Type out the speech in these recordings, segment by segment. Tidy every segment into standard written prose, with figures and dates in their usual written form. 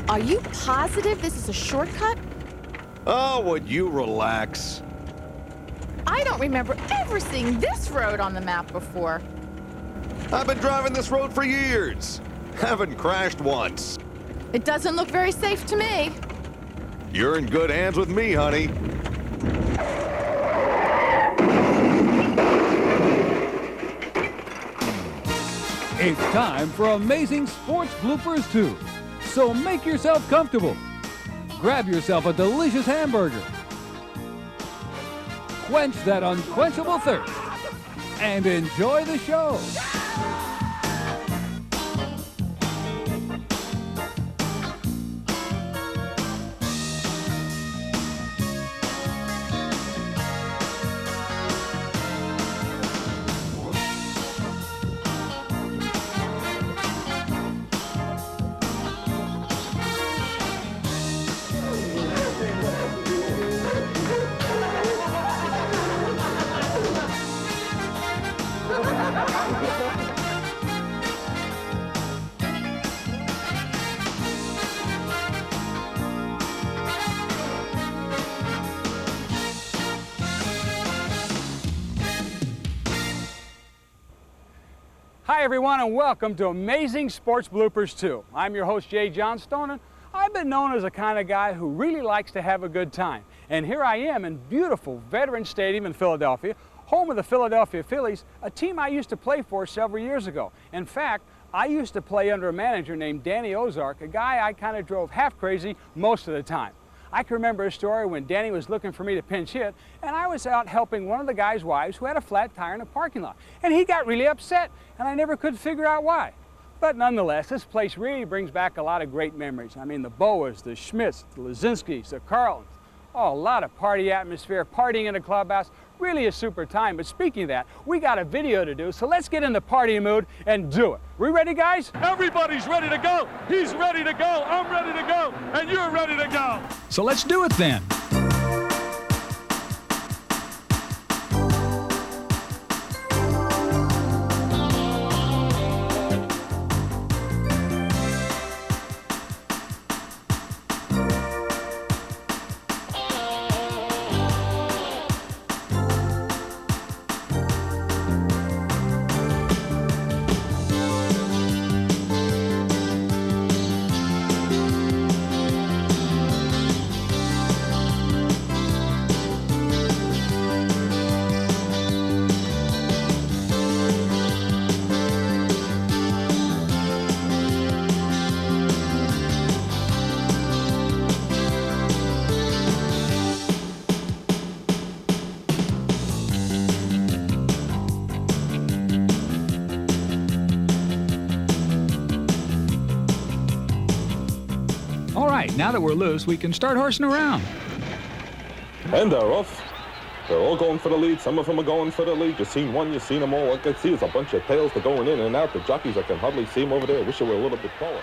Are you positive this is a shortcut? Oh, would you relax? I don't remember ever seeing this road on the map before. I've been driving this road for years. Haven't crashed once. It doesn't look very safe to me. You're in good hands with me, honey. It's time for Amazing Sports Bloopers 2. So make yourself comfortable. Grab yourself a delicious hamburger. Quench that unquenchable thirst. And enjoy the show. Hi everyone, and welcome to Amazing Sports Bloopers 2. I'm your host Jay Johnstone, and I've been known as the kind of guy who really likes to have a good time. And here I am in beautiful Veterans Stadium in Philadelphia, home of the Philadelphia Phillies, a team I used to play for several years ago. In fact, I used to play under a manager named Danny Ozark, a guy I kind of drove half crazy most of the time. I can remember a story when Danny was looking for me to pinch hit, and I was out helping one of the guy's wives who had a flat tire in a parking lot. And he got really upset, and I never could figure out why. But nonetheless, this place really brings back a lot of great memories. I mean, the Boas, the Schmidts, the Lazinskis, the Carlins. Oh, a lot of party atmosphere, partying in the clubhouse, really a super time. But speaking of that, we got a video to do, so let's get in the party mood and do it. We ready, guys? Everybody's ready to go. He's ready to go. I'm ready to go. And you're ready to go. So let's do it then. All right, now that we're loose, we can start horsing around. And they're off. They're all going for the lead. Some of them are going for the lead. You've seen one, you've seen them all. What I can see is a bunch of tails. They're going in and out. The jockeys, I can hardly see them over there. I wish they were a little bit taller.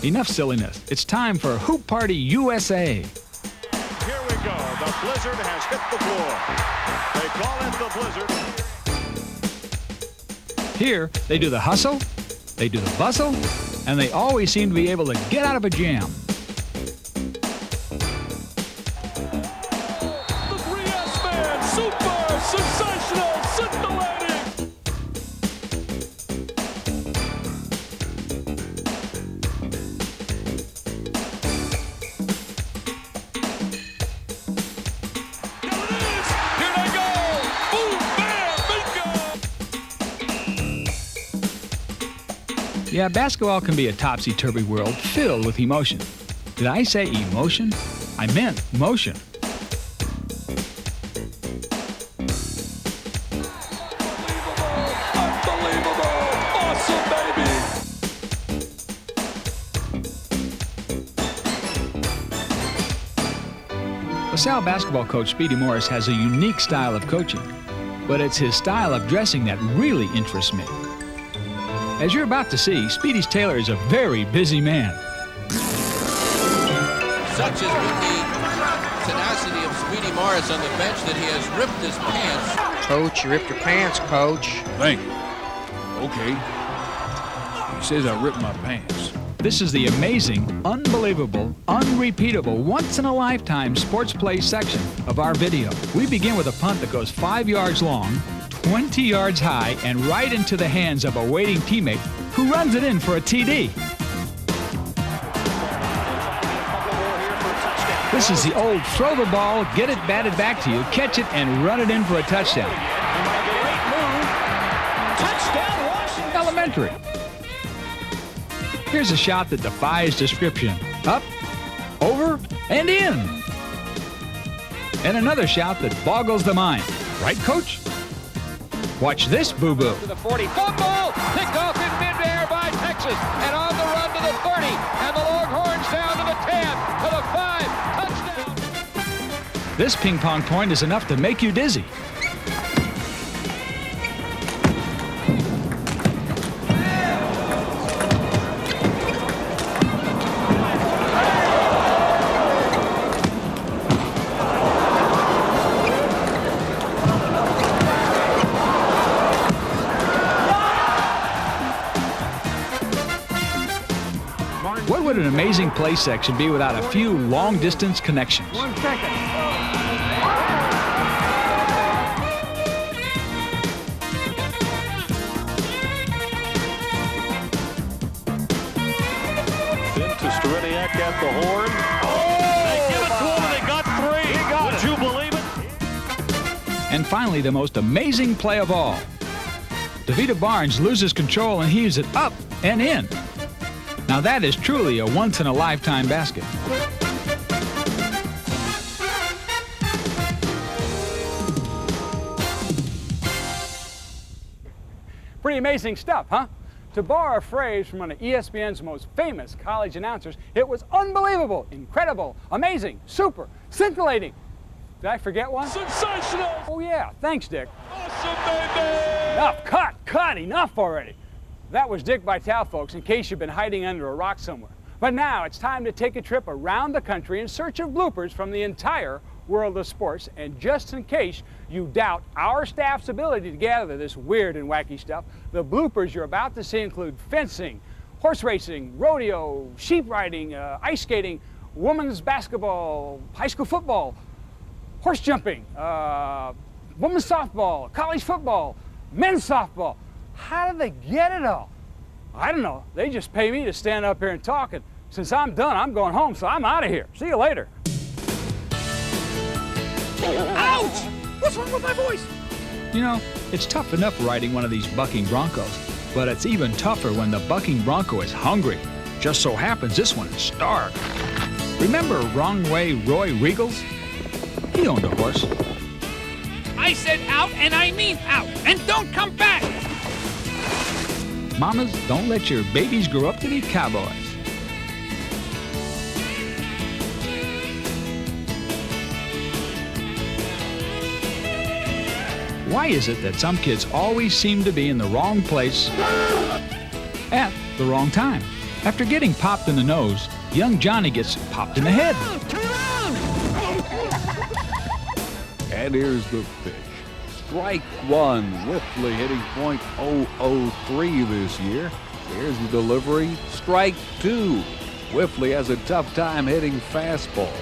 Enough silliness. It's time for Hoop Party USA. Here we go. The blizzard has hit the floor. They call it the blizzard. Here, they do the hustle, they do the bustle, and they always seem to be able to get out of a jam. The 3S man, super, sensational, scintillating. There it is. Here they go. Boom, bam, bingo. Yeah, basketball can be a topsy-turvy world filled with emotion. Did I say emotion? I meant motion. Unbelievable. Awesome, baby. LaSalle basketball coach Speedy Morris has a unique style of coaching, but it's his style of dressing that really interests me. As you're about to see, Speedy's tailor is a very busy man. Such has been the tenacity of Speedy Morris on the bench that he has ripped his pants. Coach, you ripped your pants, Coach. Thank you. Okay. He says I ripped my pants. This is the amazing, unbelievable, unrepeatable, once-in-a-lifetime sports play section of our video. We begin with a punt that goes 5 yards long, 20 yards high, and right into the hands of a waiting teammate who runs it in for a TD. This is the old throw the ball, get it batted back to you, catch it, and run it in for a touchdown. Touchdown, Washington. Elementary. Here's a shot that defies description. Up, over, and in. And another shot that boggles the mind. Right, Coach? Watch this, boo-boo. To the 40. Football picked off in midair by Texas. And on the run to the 30. And the Longhorns down to the 10. To the 5. Touchdown. This ping pong point is enough to make you dizzy. What would an amazing play section be without a few long-distance connections? 1 second. Into Striniak at the horn. They give it to him and they got 3. Would you believe it? And finally, the most amazing play of all. DeVita Barnes loses control and heaves it up and in. Now that is truly a once-in-a-lifetime basket. Pretty amazing stuff, huh? To borrow a phrase from one of ESPN's most famous college announcers, it was unbelievable, incredible, amazing, super, scintillating. Did I forget one? Sensational. Oh yeah, thanks, Dick. Awesome, baby. Enough, cut, enough already. That was Dick Vitale, folks, in case you've been hiding under a rock somewhere. But now it's time to take a trip around the country in search of bloopers from the entire world of sports. And just in case you doubt our staff's ability to gather this weird and wacky stuff, the bloopers you're about to see include fencing, horse racing, rodeo, sheep riding, ice skating, women's basketball, high school football, horse jumping, women's softball, college football, men's softball. How do they get it all? I don't know. They just pay me to stand up here and talk, and since I'm done, I'm going home, so I'm out of here. See you later. Ouch! What's wrong with my voice? You know, it's tough enough riding one of these bucking broncos, but it's even tougher when the bucking bronco is hungry. Just so happens this one is starved. Remember Wrong Way Roy Riegels? He owned a horse. I said out, and I mean out, and don't come back! Mamas, don't let your babies grow up to be cowboys. Why is it that some kids always seem to be in the wrong place at the wrong time? After getting popped in the nose, young Johnny gets popped in the head. And here's the pitch. Strike one. Whiffley hitting .003 this year. Here's the delivery. Strike two. Whiffley has a tough time hitting fastballs.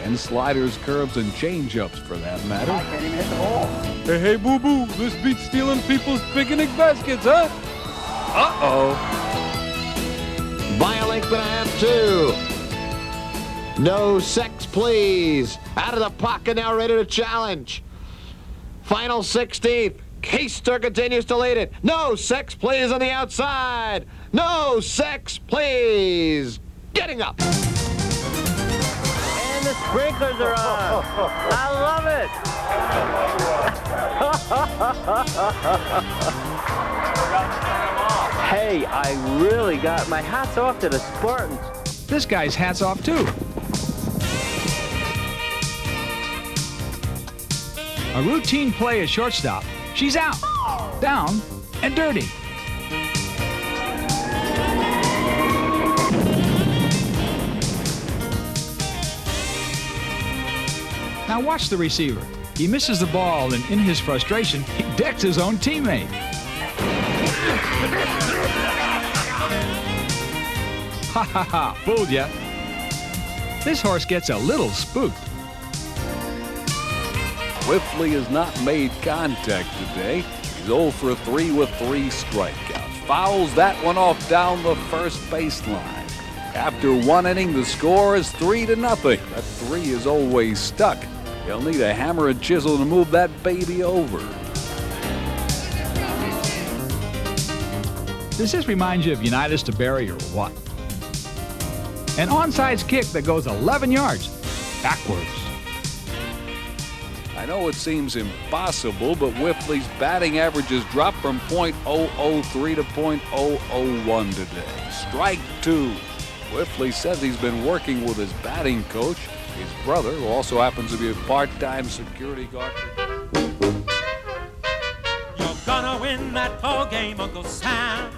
And sliders, curves, and changeups for that matter. I can't even hit the ball. Hey, boo-boo, this beats stealing people's picnic baskets, huh? Uh-oh. By a length and a half, too. No sex, please. Out of the pocket now, ready to challenge. Final 16th. Keister continues to lead it. No sex, please, on the outside. No sex, please. Getting up. And the sprinklers are on. I love it. Hey, I really got my hats off to the Spartans. This guy's hats off too. A routine play at shortstop. She's out, down, and dirty. Now watch the receiver. He misses the ball, and in his frustration, he decks his own teammate. Ha ha ha, fooled ya. This horse gets a little spooked. Whiffley has not made contact today. He's 0 for 3 with 3 strikeouts. Fouls that one off down the first baseline. After 1 inning, the score is 3-0. That 3 is always stuck. He'll need a hammer and chisel to move that baby over. Does this remind you of Unitas to Barry or what? An onside kick that goes 11 yards backwards. I know it seems impossible, but Whiffley's batting average has dropped from .003 to .001 today. Strike 2. Whiffley says he's been working with his batting coach, his brother, who also happens to be a part-time security guard. You're gonna win that ball game, Uncle Sam.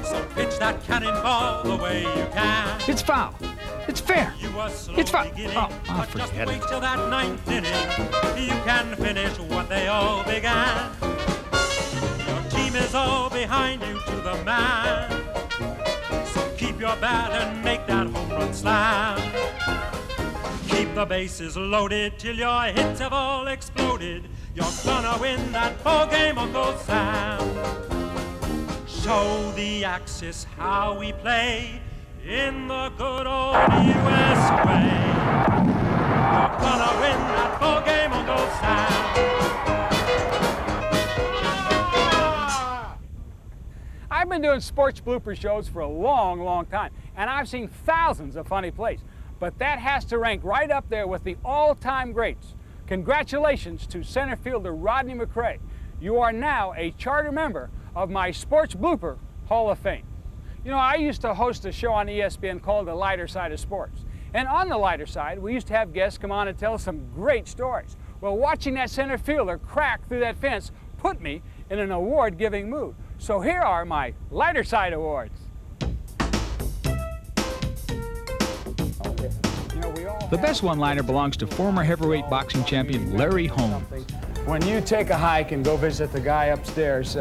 So pitch that cannonball the way you can. It's foul. It's fair. It's foul. Oh, I'll Just forget wait it. till that 9th inning. You can finish what they all began. Your team is all behind you to the man. So keep your bat and make that home run slam. Keep the bases loaded till your hits have all exploded. You're gonna win that ball game, Uncle Sam. Show the Axis how we play in the good old U.S. way. You're gonna win that ball game, Uncle Sam. I've been doing sports blooper shows for a long, long time, and I've seen thousands of funny plays. But that has to rank right up there with the all-time greats. Congratulations to center fielder Rodney McRae. You are now a charter member of my Sports Blooper Hall of Fame. You know, I used to host a show on ESPN called The Lighter Side of Sports. And on the lighter side, we used to have guests come on and tell some great stories. Well, watching that center fielder crack through that fence put me in an award-giving mood. So here are my lighter side awards. The best one-liner belongs to former heavyweight boxing champion Larry Holmes. When you take a hike and go visit the guy upstairs,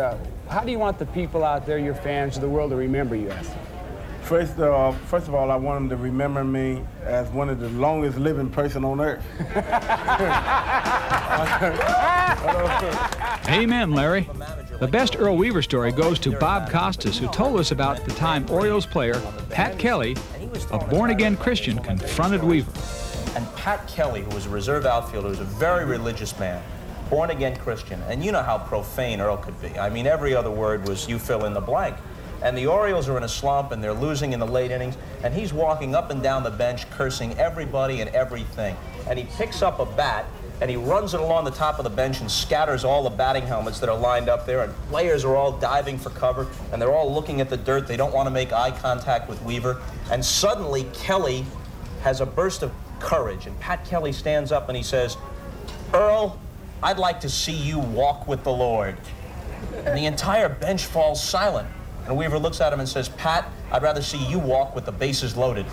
how do you want the people out there, your fans, the world to remember you as? First of all, I want them to remember me as one of the longest living person on earth. Amen, Larry. The best Earl Weaver story goes to Bob Costas, who told us about the time Orioles player Pat Kelly, a born-again Christian, confronted Weaver. And Pat Kelly, who was a reserve outfielder, was a very religious man, born-again Christian. And you know how profane Earl could be. I mean, every other word was you fill in the blank. And the Orioles are in a slump, and they're losing in the late innings, and he's walking up and down the bench cursing everybody and everything. And he picks up a bat, and he runs it along the top of the bench and scatters all the batting helmets that are lined up there, and players are all diving for cover, and they're all looking at the dirt. They don't want to make eye contact with Weaver. And suddenly, Kelly has a burst of courage, and Pat Kelly stands up and he says, "Earl, I'd like to see you walk with the Lord." And the entire bench falls silent. And Weaver looks at him and says, "Pat, I'd rather see you walk with the bases loaded."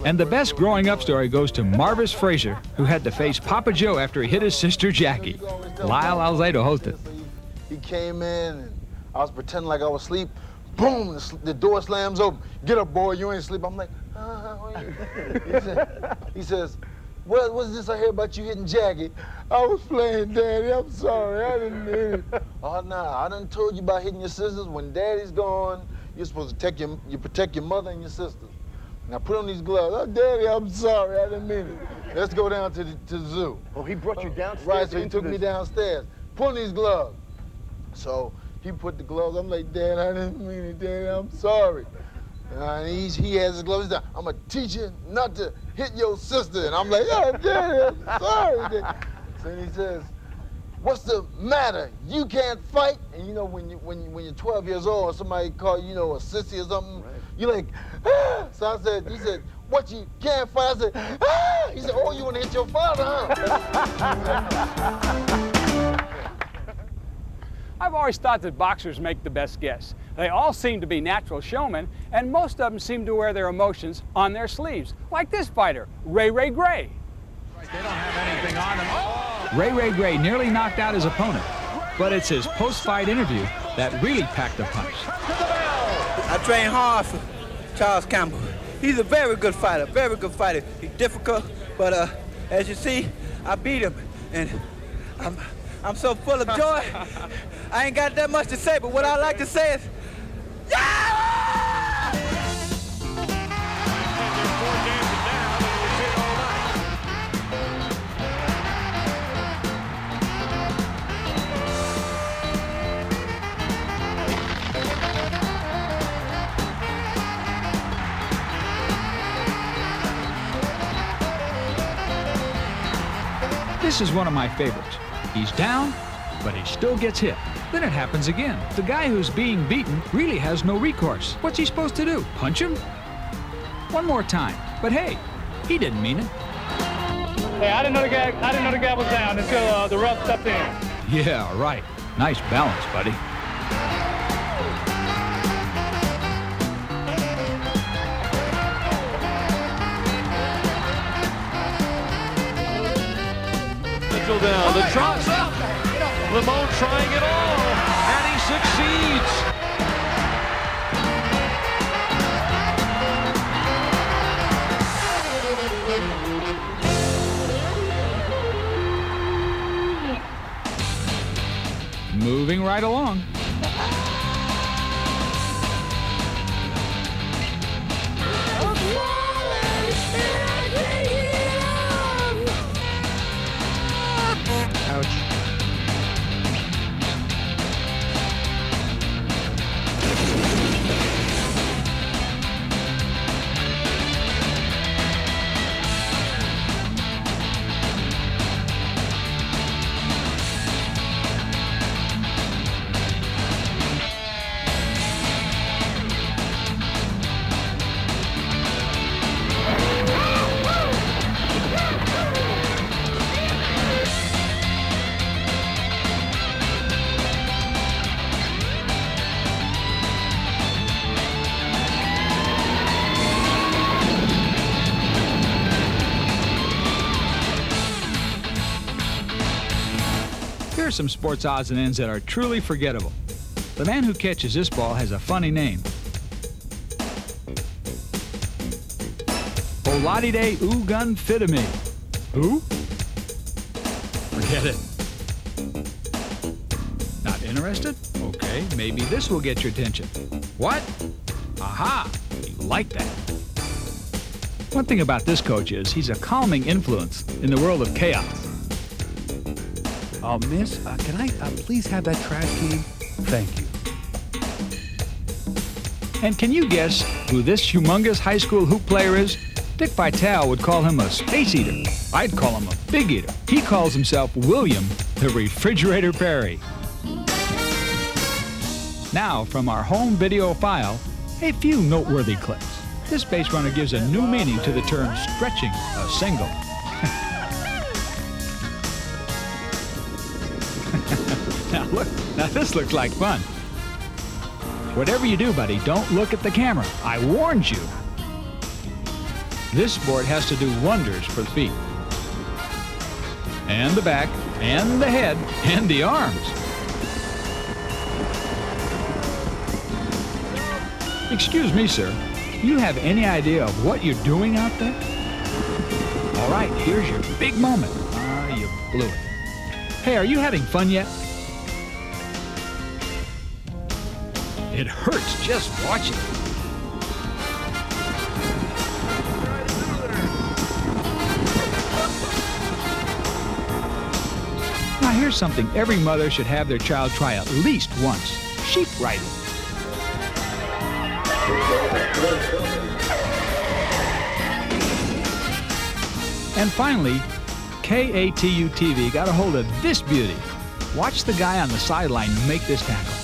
And the best growing up story goes to Marvis Frazier, who had to face Papa Joe after he hit his sister Jackie. Lyle Alzado hosted. He came in, and I was pretending like I was asleep. Boom, the door slams open. "Get up, boy, you ain't asleep." I'm like, he says, "What's this I hear about you hitting Jackie?" "I was playing, Daddy. I'm sorry. I didn't mean it." "Oh, nah, I done told you about hitting your sisters. When Daddy's gone, you're supposed to protect your mother and your sisters. Now put on these gloves." "Oh, Daddy, I'm sorry. I didn't mean it. Let's go down to the zoo." Oh, he brought you downstairs? Right, so he took me downstairs. "Put on these gloves." So he put the gloves. I'm like, "Dad, I didn't mean it, Daddy. I'm sorry." And he has his gloves. He's like, "I'm going to teach you not to hit your sister." And I'm like, "Oh, Daddy, I'm sorry, Daddy." So he says, "What's the matter? You can't fight?" And you know, when you're 12 years old and somebody call you, a sissy or something, you're like, "Ah!" So he said, "What, you can't fight?" I said, "Ah!" He said, "Oh, you want to hit your father, huh?" I've always thought that boxers make the best guests. They all seem to be natural showmen, and most of them seem to wear their emotions on their sleeves, like this fighter, Ray Gray. They don't have anything on them. Oh! Ray Gray nearly knocked out his opponent, but it's his post-fight interview that really packed a punch. trained hard for Charles Campbell. He's a very good fighter, very good fighter. He's difficult, but as you see, I beat him, and I'm so full of joy. I ain't got that much to say, but what I like to say is, This is one of my favorites. He's down, but he still gets hit. Then it happens again. The guy who's being beaten really has no recourse. What's he supposed to do? Punch him? One more time. But hey, he didn't mean it. Hey, I didn't know the guy was down until the ref stepped in. Yeah, right. Nice balance, buddy. Down, the drops up. Limon trying it all, and he succeeds. Moving right along. Here are some sports odds and ends that are truly forgettable. The man who catches this ball has a funny name. Oladide Ugun Fitame. Who? Forget it. Not interested? Okay, maybe this will get your attention. What? Aha! You like that. One thing about this coach is he's a calming influence in the world of chaos. Miss, can I please have that trash can? Thank you. And can you guess who this humongous high school hoop player is? Dick Vitale would call him a space eater. I'd call him a big eater. He calls himself William the Refrigerator Perry. Now, from our home video file, a few noteworthy clips. This base runner gives a new meaning to the term stretching a single. Now this looks like fun. Whatever you do, buddy, don't look at the camera. I warned you. This sport has to do wonders for the feet. And the back, and the head, and the arms. Excuse me, sir. Do you have any idea of what you're doing out there? All right, here's your big moment. You blew it. Hey, are you having fun yet? It hurts just watching. Now here's something every mother should have their child try at least once. Sheep riding. And finally, KATU TV got a hold of this beauty. Watch the guy on the sideline make this tackle.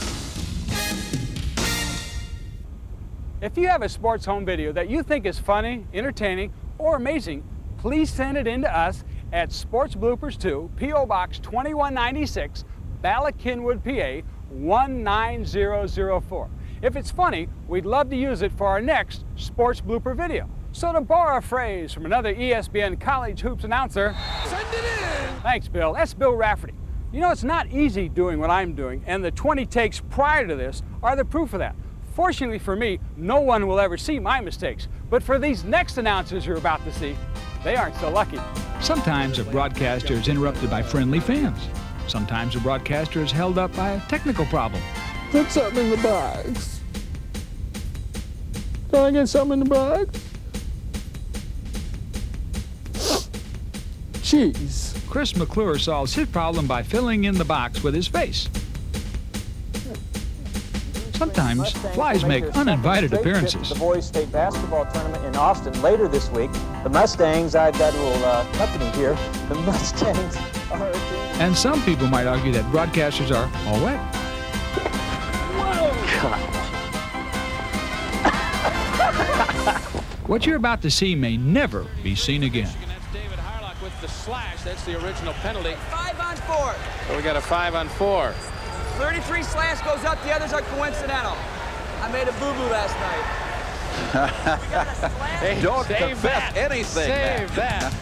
If you have a sports home video that you think is funny, entertaining, or amazing, please send it in to us at Sports Bloopers 2, P.O. Box 2196, Bala Kenwood, PA 19004. If it's funny, we'd love to use it for our next sports blooper video. So to borrow a phrase from another ESPN college hoops announcer, send it in! Thanks, Bill. That's Bill Rafferty. You know, it's not easy doing what I'm doing, and the 20 takes prior to this are the proof of that. Fortunately for me, no one will ever see my mistakes. But for these next announcers you're about to see, they aren't so lucky. Sometimes a broadcaster is interrupted by friendly fans. Sometimes a broadcaster is held up by a technical problem. Put something in the box. Can I get something in the box? Cheese. Chris McClure solves his problem by filling in the box with his face. Sometimes flies make uninvited appearances. The boys state basketball tournament in Austin later this week. The Mustangs, I've got a little company here. The Mustangs are... And some people might argue that broadcasters are all wet. What you're about to see may never be seen again. With the slash, that's the original penalty. 5 on 4. So we got a 5 on 4. 33 slash goes up, the others are coincidental. I made a boo-boo last night. Hey, don't confess anything. Save that.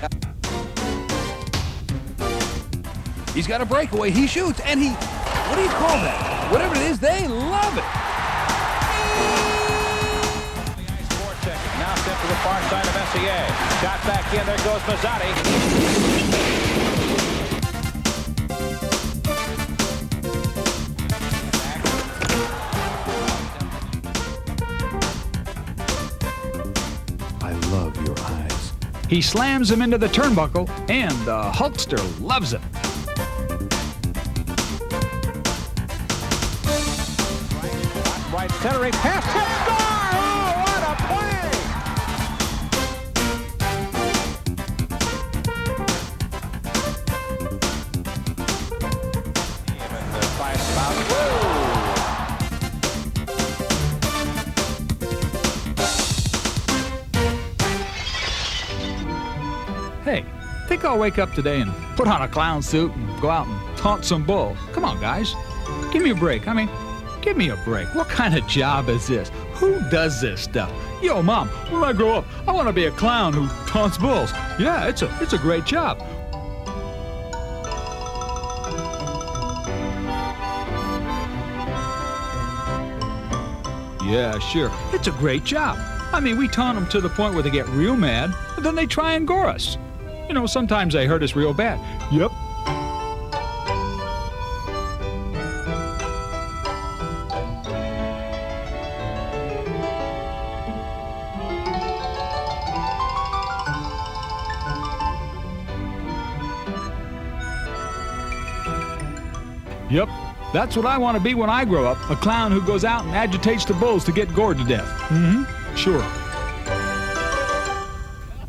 He's got a breakaway. He shoots, and he, what do you call that? Whatever it is, they love it. Now sent to the far side of SEA. Shot back in. There goes Mazzotti. I love your eyes. He slams him into the turnbuckle, and the Hulkster loves it. Right centering pass. Hit score! Oh, what a play! Even the 5 spout. Hey, think I'll wake up today and put on a clown suit and go out and taunt some bulls? Come on, guys. Give me a break. I mean, give me a break. What kind of job is this? Who does this stuff? Yo, Mom, when I grow up, I want to be a clown who taunts bulls. Yeah, it's a great job. Yeah, sure. It's a great job. I mean, we taunt them to the point where they get real mad, but then they try and gore us. You know, sometimes they hurt us real bad. Yep. Yep, that's what I want to be when I grow up, a clown who goes out and agitates the bulls to get gored to death. Sure.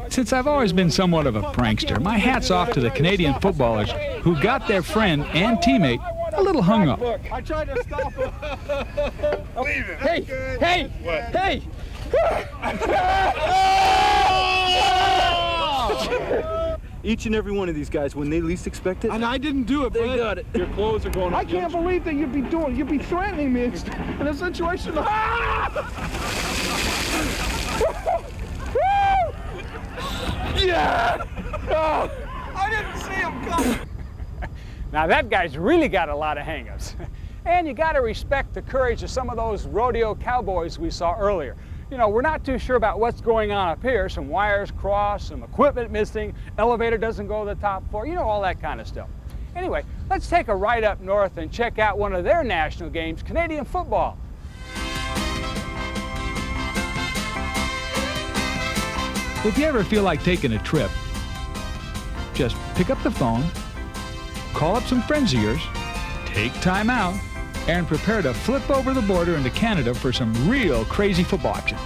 Since I've always been somewhat of a prankster, my hat's off to the Canadian footballers who got their friend and teammate a little hung up. I tried to stop him. Leave it. Hey, hey, hey! Each and every one of these guys, when they least expect it, And I didn't do it, they bud. got it. Your clothes are going up. I can't believe that you'd be threatening me in a situation. Yeah! Oh, I didn't see him coming. Now that guy's really got a lot of hang-ups. And you gotta respect the courage of some of those rodeo cowboys we saw earlier. You know, we're not too sure about what's going on up here. Some wires crossed, some equipment missing, elevator doesn't go to the top floor, you know, all that kind of stuff. Anyway, let's take a ride up north and check out one of their national games, Canadian football. If you ever feel like taking a trip, just pick up the phone, call up some friends of yours, take time out, and prepare to flip over the border into Canada for some real crazy football action.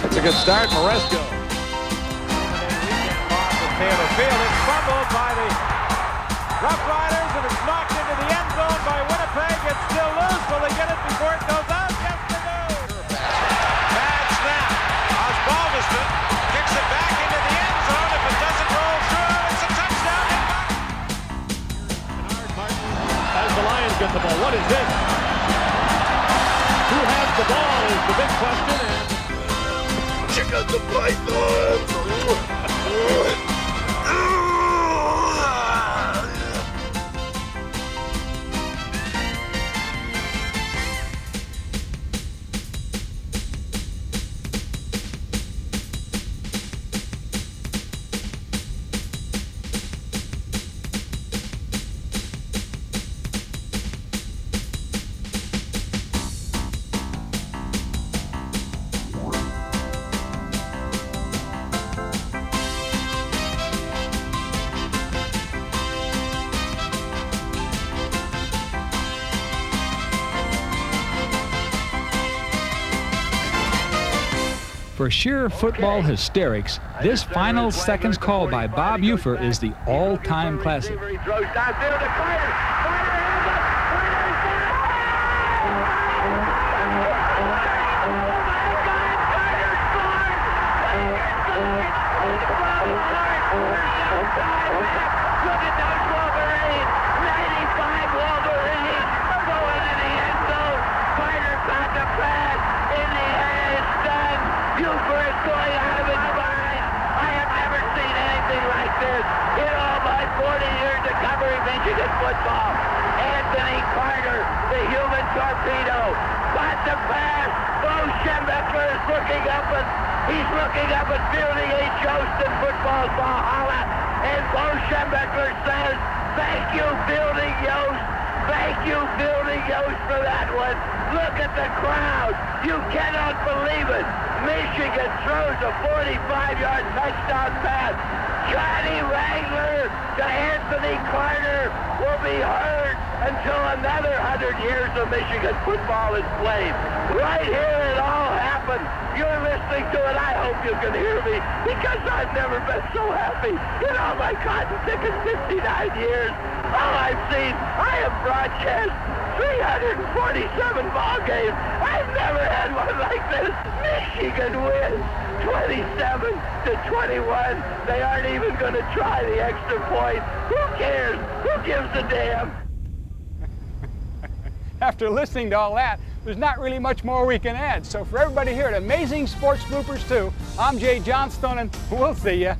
That's a good start, Moresco. Taylor Field is fumbled by the Rough Riders, and it's knocked into the end zone by Winnipeg. It's still loose. Will they get it before it goes out? Yes, they do. Bad snap. Osbaldiston kicks it back into the end zone. If it doesn't roll through, it's a touchdown. Bernard Martin as the Lions get the ball. What is this? Who has the ball is the big question. And check out the Pythons. For sheer football hysterics, this final seconds call by Bob Ufer is the all-time classic. He throws downfield to Carter. Carter has it. Carter's there. Look at those Wolverines. 95 Wolverines going in the end zone. Carter caught the pass. In the air, it's done. Ufer is going out of his mind. I have never seen anything like this in all my 40 years of covering Michigan football. Anthony Carter, the human torpedo, caught the pass. Bo Schembechler is looking up and he's looking up at Fielding H. Yost in football's Valhalla. And Bo Schembechler says, thank you, Fielding Yost. Thank you, Fielding Yost, for that one. Look at the crowd. You cannot believe it. Michigan throws a 45-yard touchdown pass. Johnny Wrangler to Anthony Carter will be heard until another 100 years of Michigan football is played. Right here it all happened. You're listening to it. I hope you can hear me because I've never been so happy in all my cotton picking 59 years. All I've seen, I have broadcast 347 ball games. I've never had one like this. Michigan wins 27-21. They aren't even going to try the extra point. Who cares? Who gives a damn? After listening to all that, there's not really much more we can add. So for everybody here at Amazing Sports Bloopers 2, I'm Jay Johnstone, and we'll see ya.